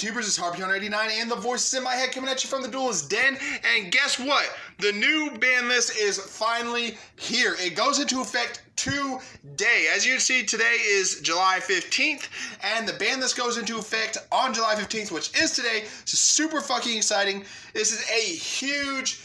YouTubers? It's Harpy189 and the voices in my head coming at you from the Duelist Den. And guess what? The new ban list is finally here. It goes into effect today. As you can see, today is July 15th, and the ban list goes into effect on July 15th, which is today. It's super fucking exciting. This is a huge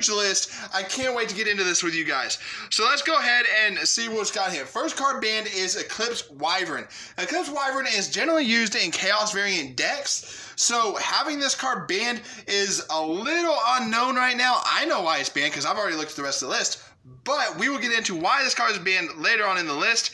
list. I can't wait to get into this with you guys. So let's go ahead and see what's got here. First card banned is Eclipse Wyvern. Eclipse Wyvern is generally used in Chaos variant decks, so having this card banned is a little unknown right now. I know why it's banned because I've already looked at the rest of the list, but we will get into why this card is banned later on in the list.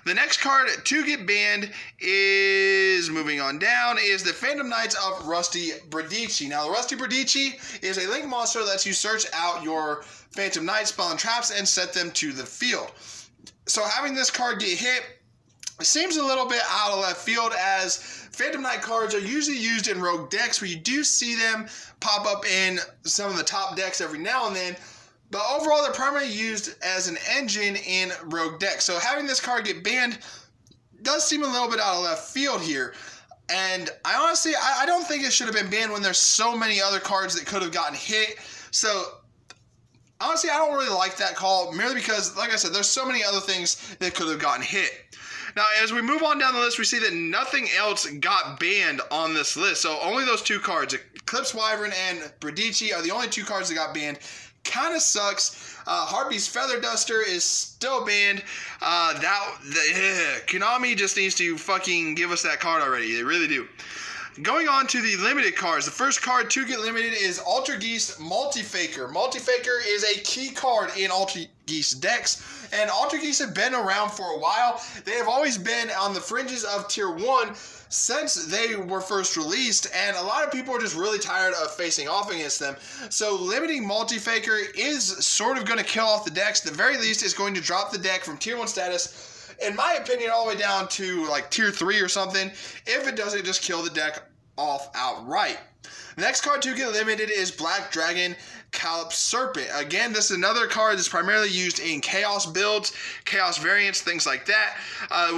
The next card to get banned is, moving on down, is the Phantom Knights of Rusty Bradici. Now, the Rusty Bradici is a link monster that lets you search out your Phantom Knights, spell and traps, and set them to the field. So having this card get hit seems a little bit out of left field, as Phantom Knight cards are usually used in rogue decks, where you do see them pop up in some of the top decks every now and then. But overall, they're primarily used as an engine in rogue decks. So having this card get banned does seem a little bit out of left field here. And I honestly, I don't think it should have been banned when there's so many other cards that could have gotten hit. So honestly, I don't really like that call, merely because, like I said, there's so many other things that could have gotten hit. Now, as we move on down the list, we see that nothing else got banned on this list. So only those two cards, Eclipse Wyvern and Bradici, are the only two cards that got banned. Kind of sucks. Harpy's Feather Duster is still banned. Konami just needs to fucking give us that card already. They really do. Going on to the limited cards. The first card to get limited is Altergeist Multifaker. Multifaker is a key card in Altergeist decks, and Altergeist have been around for a while. They have always been on the fringes of Tier 1 since they were first released, and a lot of people are just really tired of facing off against them. So limiting Multifaker is sort of going to kill off the decks. At the very least, it's going to drop the deck from Tier 1 status, in my opinion, all the way down to like Tier 3 or something. If it doesn't, just kill the deck off outright. The next card to get limited is Black Dragon Calypso Serpent. Again, this is another card that's primarily used in Chaos builds, Chaos variants, things like that,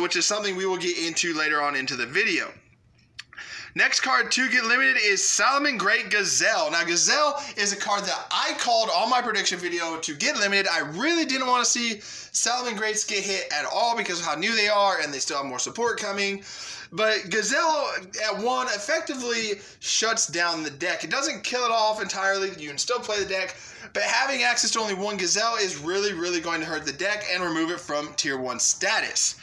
which is something we will get into later on into the video. Next card to get limited is Salamangreat Gazelle. Now, Gazelle is a card that I called on my prediction video to get limited. I really didn't want to see Salamangreats get hit at all because of how new they are, and they still have more support coming. But Gazelle, at 1, effectively shuts down the deck. It doesn't kill it off entirely. You can still play the deck, but having access to only 1 Gazelle is really going to hurt the deck and remove it from Tier 1 status.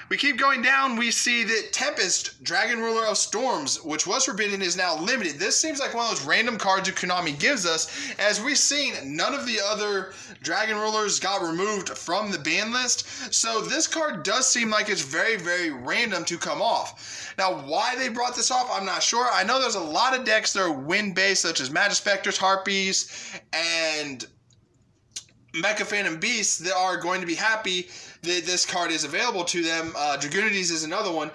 We keep going down, we see that Tempest, Dragon Ruler of Storms, which was forbidden, is now limited. This seems like one of those random cards that Konami gives us. As we've seen, none of the other Dragon Rulers got removed from the ban list, so this card does seem like it's very random to come off. Now, why they brought this off, I'm not sure. I know there's a lot of decks that are wind-based, such as Magispectors, Harpies, and Mecha Phantom Beasts, that are going to be happy that this card is available to them. Dragoonides is another one.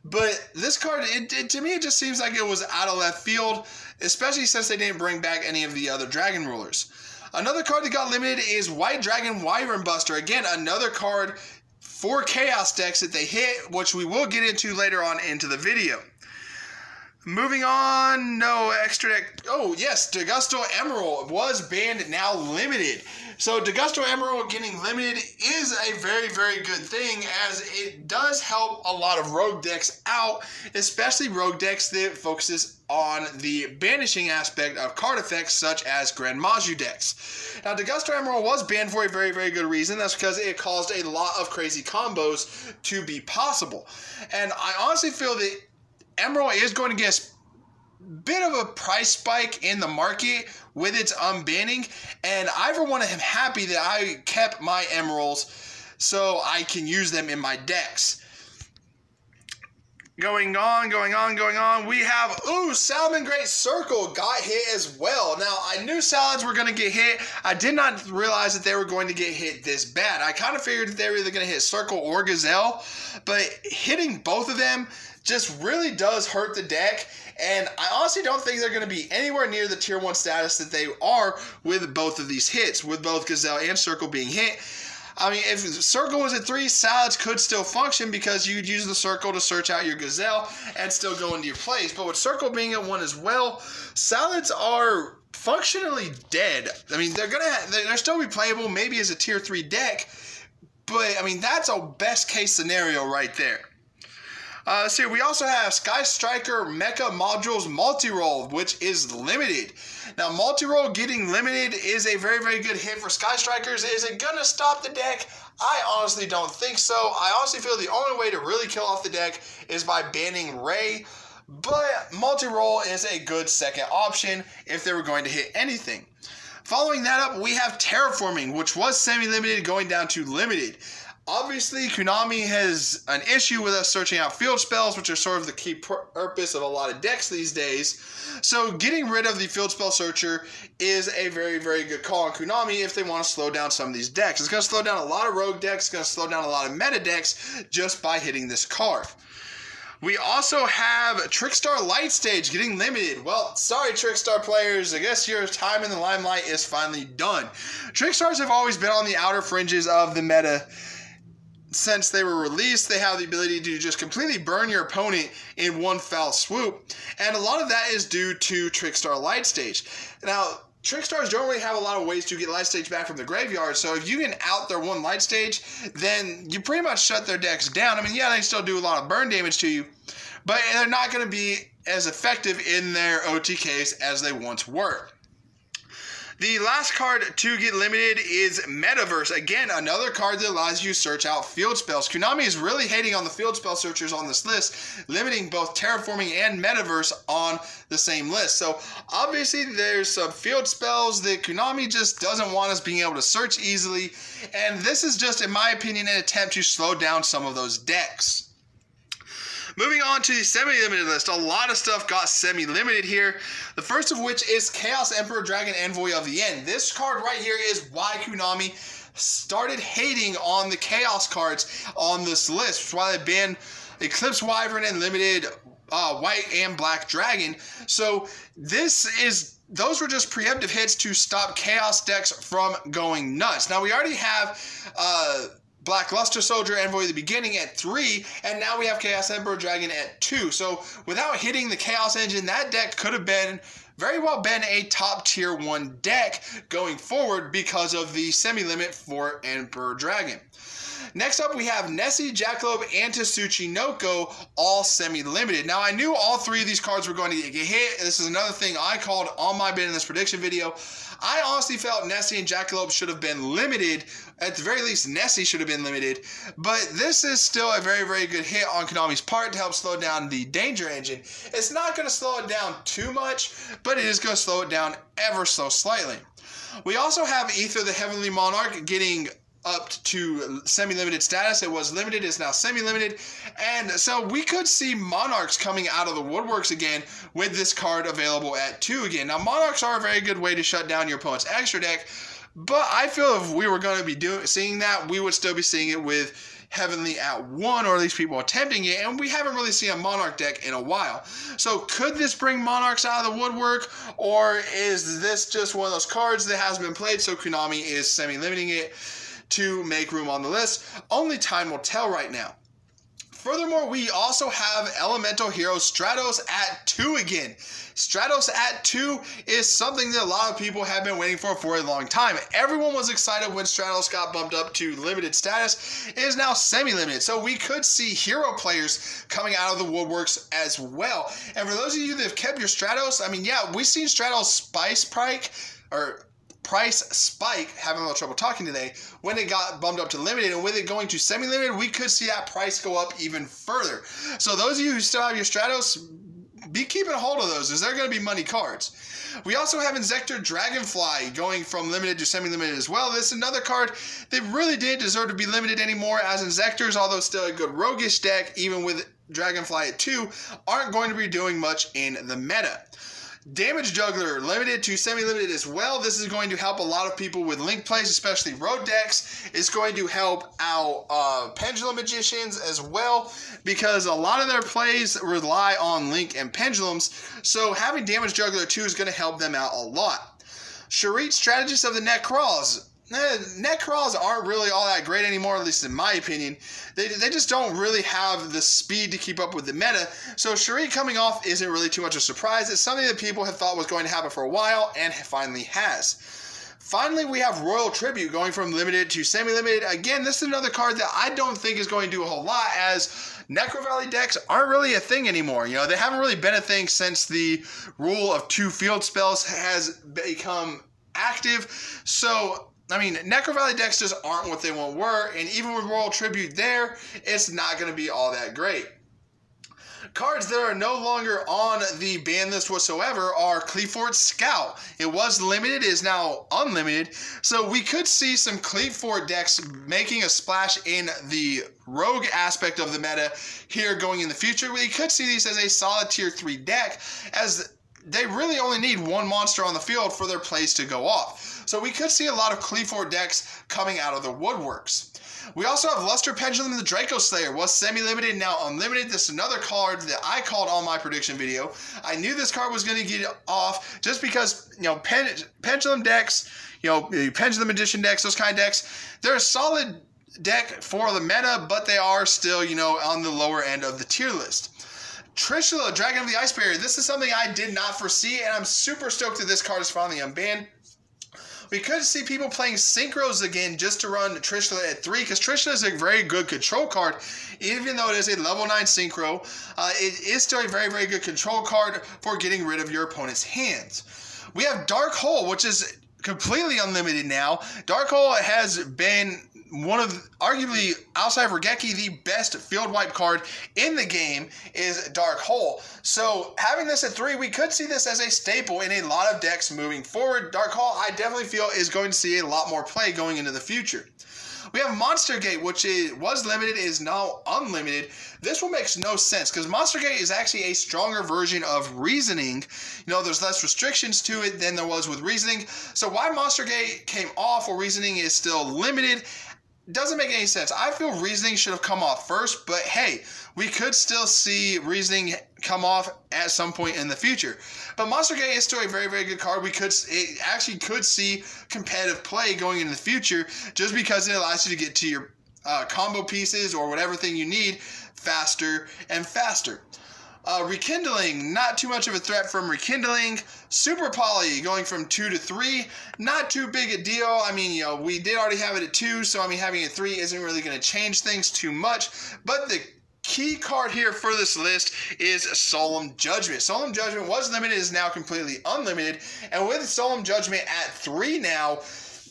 But this card, to me, it just seems like it was out of left field, especially since they didn't bring back any of the other Dragon Rulers. Another card that got limited is White Dragon Wyvern Buster. Again, another card for Chaos decks that they hit, which we will get into later on into the video. Moving on, no extra deck. Oh, yes, Degusto Emerald was banned, now limited. So Degusto Emerald getting limited is a very good thing, as it does help a lot of rogue decks out, especially rogue decks that focuses on the banishing aspect of card effects, such as Grand Maju decks. Now, Degusto Emerald was banned for a very good reason. That's because it caused a lot of crazy combos to be possible. And I honestly feel that Emerald is going to get a bit of a price spike in the market with its unbanning, and I for one am happy that I kept my Emeralds so I can use them in my decks. Going on, we have, Salamangreat Circle got hit as well. Now, I knew Salads were going to get hit. I did not realize that they were going to get hit this bad. I kind of figured that they were either going to hit Circle or Gazelle, but hitting both of them just really does hurt the deck, and I honestly don't think they're going to be anywhere near the Tier 1 status that they are with both of these hits, with both Gazelle and Circle being hit. I mean, if Circle was at 3, Salads could still function because you'd use the Circle to search out your Gazelle and still go into your plays. But with Circle being at 1 as well, Salads are functionally dead. I mean, they're still replayable, maybe as a tier 3 deck, but I mean, that's a best case scenario right there. Let's see, we also have Sky Striker Mecha Modules Multi-Roll, which is limited. Now, Multi-Roll getting limited is a very, very good hit for Sky Strikers. Is it going to stop the deck? I honestly don't think so. I honestly feel the only way to really kill off the deck is by banning Wray, but Multi-Roll is a good second option if they were going to hit anything. Following that up, we have Terraforming, which was semi-limited going down to limited. Obviously, Konami has an issue with us searching out field spells, which are sort of the key purpose of a lot of decks these days. So getting rid of the field spell searcher is a very, very good call on Konami if they want to slow down some of these decks. It's going to slow down a lot of rogue decks. It's going to slow down a lot of meta decks just by hitting this card. We also have Trickstar Light Stage getting limited. Well, sorry, Trickstar players. I guess your time in the limelight is finally done. Trickstars have always been on the outer fringes of the meta. Since they were released, they have the ability to just completely burn your opponent in one foul swoop, and a lot of that is due to Trickstar Light Stage. Now, Trickstars don't really have a lot of ways to get Light Stage back from the graveyard, so if you can out their one Light Stage, then you pretty much shut their decks down. I mean, yeah, they still do a lot of burn damage to you, but they're not going to be as effective in their OTKs as they once were. The last card to get limited is Metaverse. Again, another card that allows you to search out field spells. Konami is really hating on the field spell searchers on this list, limiting both Terraforming and Metaverse on the same list. So obviously there's some field spells that Konami just doesn't want us being able to search easily, and this is just, in my opinion, an attempt to slow down some of those decks. Moving on to the semi-limited list, a lot of stuff got semi-limited here. The first of which is Chaos Emperor Dragon Envoy of the End. This card right here is why Konami started hating on the Chaos cards on this list, which is why they banned Eclipse Wyvern and limited White and Black Dragon. So those were just preemptive hits to stop Chaos decks from going nuts. Now we already have Black Luster Soldier Envoy at the beginning at 3, and now we have Chaos Emperor Dragon at 2. So without hitting the Chaos Engine, that deck could have very well been a top tier 1 deck going forward because of the semi-limit for Emperor Dragon. Next up, we have Nessie, Jackalope, and Tsuchinoko, all semi-limited. Now, I knew all 3 of these cards were going to get hit. This is another thing I called on my bid in this prediction video. I honestly felt Nessie and Jackalope should have been limited. At the very least, Nessie should have been limited. But this is still a very, very good hit on Konami's part to help slow down the Danger Engine. It's not going to slow it down too much, but it is going to slow it down ever so slightly. We also have Ether the Heavenly Monarch getting up to semi-limited status. It was limited, is now semi-limited, and so we could see Monarchs coming out of the woodworks again with this card available at 2 again. Now, Monarchs are a very good way to shut down your opponent's extra deck, but I feel if we were going to be seeing that, we would still be seeing it with Heavenly at 1, or at least people attempting it, and we haven't really seen a Monarch deck in a while. So could this bring Monarchs out of the woodwork, or is this just one of those cards that has been played, so Konami is semi-limiting it to make room on the list? Only time will tell right now. Furthermore, we also have Elemental Hero Stratos at 2 again. Stratos at 2 is something that a lot of people have been waiting for a long time. Everyone was excited when Stratos got bumped up to limited status. It is now semi-limited, so we could see hero players coming out of the woodworks as well. And for those of you that have kept your Stratos, I mean, yeah, we've seen Stratos price spike, having a little trouble talking today, when it got bumped up to limited, and with it going to semi-limited, we could see that price go up even further. So those of you who still have your Stratos, be keeping a hold of those, as they're going to be money cards. We also have Inzektor Dragonfly going from limited to semi-limited as well. This is another card that really didn't deserve to be limited anymore, as Inzektors, although still a good roguish deck, even with Dragonfly at 2, aren't going to be doing much in the meta. Damage Juggler, limited to semi-limited as well. This is going to help a lot of people with link plays, especially road decks. It's going to help out Pendulum Magicians as well, because a lot of their plays rely on link and pendulums, so having Damage Juggler 2 is going to help them out a lot. Sharit, Strategist of the Net Crawls. net crawls aren't really all that great anymore, at least in my opinion. They just don't really have the speed to keep up with the meta. So Cherie coming off isn't really too much of a surprise. It's something that people have thought was going to happen for a while and finally has. Finally, we have Royal Tribute going from limited to semi-limited. Again, this is another card that I don't think is going to do a whole lot, as Necro Valley decks aren't really a thing anymore. You know, they haven't really been a thing since the rule of 2 field spells has become active. So, I mean, Necro Valley decks just aren't what they once were, and even with Royal Tribute there, it's not going to be all that great. Cards that are no longer on the ban list whatsoever are Cleefort Scout. It was limited, it is now unlimited, so we could see some Cleefort decks making a splash in the rogue aspect of the meta here going in the future. We could see these as a solid tier 3 deck, as they really only need 1 monster on the field for their plays to go off. So we could see a lot of Cleefort decks coming out of the woodworks. We also have Luster Pendulum the Draco Slayer. Was semi-limited, now unlimited. This is another card that I called on my prediction video. I knew this card was going to get off just because, you know, Pendulum decks, you know, Pendulum Edition decks, those kind of decks, they're a solid deck for the meta, but they are still, you know, on the lower end of the tier list. Trishula, Dragon of the Ice Barrier. This is something I did not foresee, and I'm super stoked that this card is finally unbanned. We could see people playing Synchros again just to run Trishula at 3, because Trishula is a very good control card. Even though it is a level 9 Synchro, it is still a very, very good control card for getting rid of your opponent's hands. We have Dark Hole, which is completely unlimited now. Dark Hole has been one of, arguably, outside of Regeki, the best field wipe card in the game is Dark Hole. So having this at 3, we could see this as a staple in a lot of decks moving forward. Dark Hole, I definitely feel, is going to see a lot more play going into the future. We have Monster Gate, which was limited, is now unlimited. This one makes no sense, because Monster Gate is actually a stronger version of Reasoning. You know, there's less restrictions to it than there was with Reasoning. So why Monster Gate came off while Reasoning is still limited doesn't make any sense. I feel Reasoning should have come off first, but hey, we could still see Reasoning come off at some point in the future. But Monster Gate is still a very, very good card. It actually could see competitive play going into the future, just because it allows you to get to your combo pieces or whatever thing you need faster and faster. Rekindling, not too much of a threat from Rekindling. Super Poly going from 2 to 3, not too big a deal. I mean, you know, we did already have it at 2, so I mean, having it at 3 isn't really going to change things too much. But the key card here for this list is Solemn Judgment. Solemn Judgment was limited, is now completely unlimited, and with Solemn Judgment at 3 now,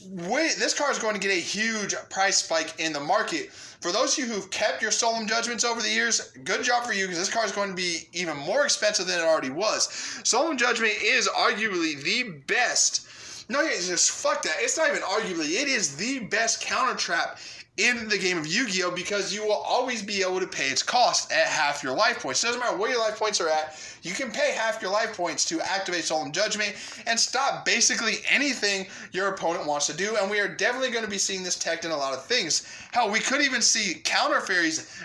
this card is going to get a huge price spike in the market. For those of you who've kept your Solemn Judgments over the years, good job for you, because this card is going to be even more expensive than it already was. Solemn Judgment is arguably the best. No, just fuck that. It's not even arguably. It is the best counter trap in the game of Yu-Gi-Oh! Because you will always be able to pay its cost at half your life points. It doesn't matter where your life points are at, you can pay half your life points to activate Solemn Judgment and stop basically anything your opponent wants to do, and we are definitely going to be seeing this teched in a lot of things. Hell, we could even see counter fairies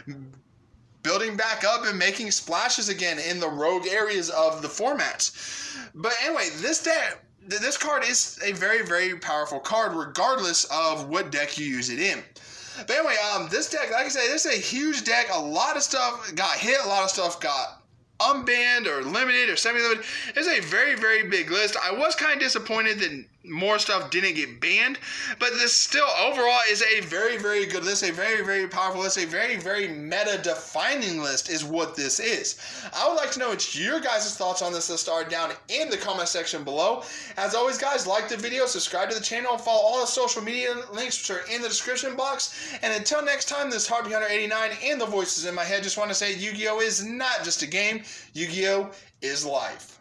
building back up and making splashes again in the rogue areas of the formats. But anyway, this card is a very, very powerful card regardless of what deck you use it in. But anyway, this deck, like I said, this is a huge deck. A lot of stuff got hit. A lot of stuff got unbanned or limited or semi-limited. It's a very, very big list. I was kind of disappointed that more stuff didn't get banned, but this still overall is a very, very good list, a very, very powerful list, a very, very meta-defining list is what this is. I would like to know what your guys' thoughts on this list are down in the comment section below. As always, guys, like the video, subscribe to the channel, and follow all the social media links which are in the description box. And until next time, this is Heartbeat Hunter 89 and the voices in my head just want to say Yu-Gi-Oh! Is not just a game, Yu-Gi-Oh! Is life.